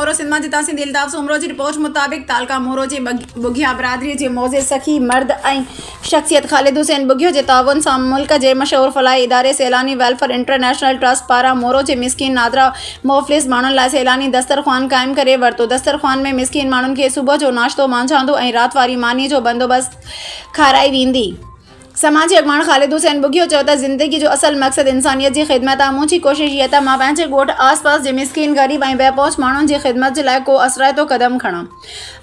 मोरो सिंध मां जितां सिंधी अल्ताफ़ सूमरो जी रिपोर्ट मुताबिक़ तालका मोरो जे बुघिया बिरादरी जे मौज़े सखी मर्द ऐं शख़्सियत ख़ालिद हुसैन बुघियो जे ताउन सां मुल्क जे मशहूर फलाही इदारे सैलानी वेलफेयर इंटरनेशनल ट्रस्ट पारां मोरो जे मिसकिन नादरा मुफ़लिस माण्हुनि लाइ सैलानी दस्तरख़्वान क़ाइमु करे वरितो। दस्तरख़्वान में मिसकिन माण्हुनि खे सुबुह जो नाश्तो मांझांदो ऐं राति वारी मानी जो बंदोबस्तु खाराई वेंदी। समाजी अॻवान ख़ालिद हुसैन बुघियो चयो त ज़िंदगी जो असल मक़सदु इंसानियत जी ख़िदमत आहे। मुंहिंजी कोशिशि इहा त मां पंहिंजे ॻोठ आस पास जे मिसकिन ग़रीब ऐं बेपहुच माण्हुनि जी ख़िदमत जे लाइ को असराइतो क़दम खणां।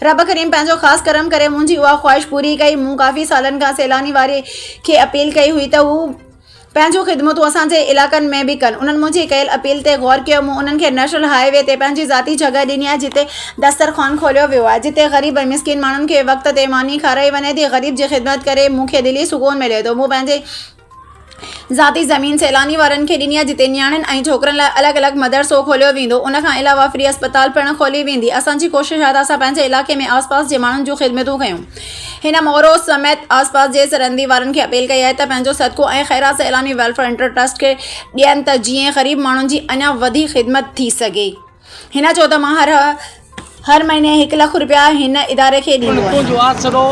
रब करीम पंहिंजो ख़ासि करम करे मुंहिंजी उहा ख़्वाहिश पूरी कई। मूं काफ़ी सालनि खां सैलानी वारे खे अपील कई हुई त हू पंहिंजूं ख़िदमतूं असांजे इलाइक़नि में बि कनि। उन्हनि मुंहिंजी कयल अपील ते गौर कयो। मूं उन्हनि खे नेशनल हाईवे ते पंहिंजी ज़ाती जॻह ॾिनी आहे जिते दस्तरख़्वान खोलियो वियो आहे, जिते ग़रीब ऐं मिसकिन माण्हुनि खे वक़्त ते मानी खाराई वञे थी। ग़रीब जी ख़िदमत करे मूंखे दिली सुकून मिले थो। मूं पंहिंजे ज़ाती ज़मीन सैलानी वारनि खे ॾिनी आहे जिते नियाणियुनि ऐं छोकिरनि लाइ अलॻि अलॻि मदरसो खोलियो वेंदो। उन खां अलावा फ्री अस्पताल पिणु खोली वेंदी। असांजी कोशिशि आहे त असां पंहिंजे इलाइक़े में आसपास जे माण्हुनि जूं ख़िदमतूं कयूं। हिन मोरो समेत आसपास जे सरहंदी वारनि खे अपील कई आहे त पंहिंजो सदको ऐं ख़ैरात सैलानी वेलफेयर इंटर ट्रस्ट खे ॾियनि त जीअं ग़रीब माण्हुनि जी अञा वधीक ख़िदमत थी सघे। हिन चयो त मां हर महीने 1 लाख रुपया हिन इदारे खे ॾींदो आहियां। आसरो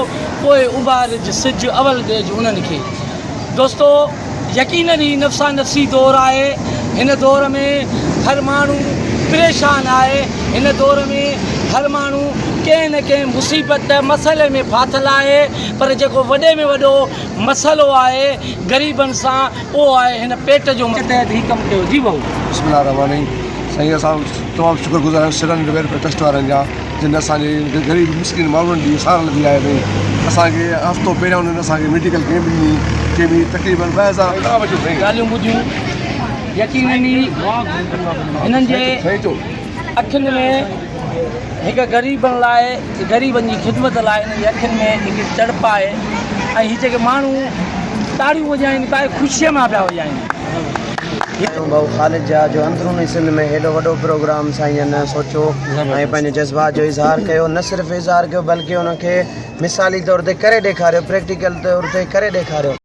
पोइ उबार सिज अवल देज उन्हनि खे। दोस्तो यकीनन ही नफ़्सा नफ़सी दौर आहे। हिन दौर में हर माण्हू परेशान आहे। हिन दौर में हर माण्हू कंहिं न कंहिं मुसीबत मसइले में फाथल आहे। पर जेको वॾे में वॾो मसइलो आहे ग़रीबनि सां उहो आहे हिन पेट जो तहत ही कमु कयो। जी भाऊ बिस्मिल्लाहिर्रहमानिर्रहीम। साईं असां तमामु शुक्रगुज़ार आहियूं सैलानी वेलफेयर ट्रस्ट वारनि जा, जिन असांजे ग़रीब मिसकिन माण्हुनि जी सार लधी आहे। भई असांखे हफ़्तो पहिरियों उन्हनि असांखे मेडिकल कैम्प ॾिनी, कंहिं बि तक़रीबन 2000 ॻाल्हियूं ॿुधियूं। यकीनन ही हिननि जे अखियुनि में हिकु ग़रीबनि लाइ, ग़रीबनि जी ख़िदमत लाइ हिननि जे अखियुनि में हिकु तड़प आहे। ऐं हीअ जेके माण्हू ताड़ियूं वॼाइनि था ख़ुशीअ मां पिया वॼाइनि। भाऊ ख़ालिद जा जो अंदरूनी सिंध में हेॾो वॾो प्रोग्राम साईं न सोचियो ऐं पंहिंजे जज़्बात जो इज़हार कयो। न सिर्फ़ु इज़हार कयो बल्कि उनखे मिसाली तौर ते करे ॾेखारियो, प्रैक्टिकल तौर ते करे ॾेखारियो।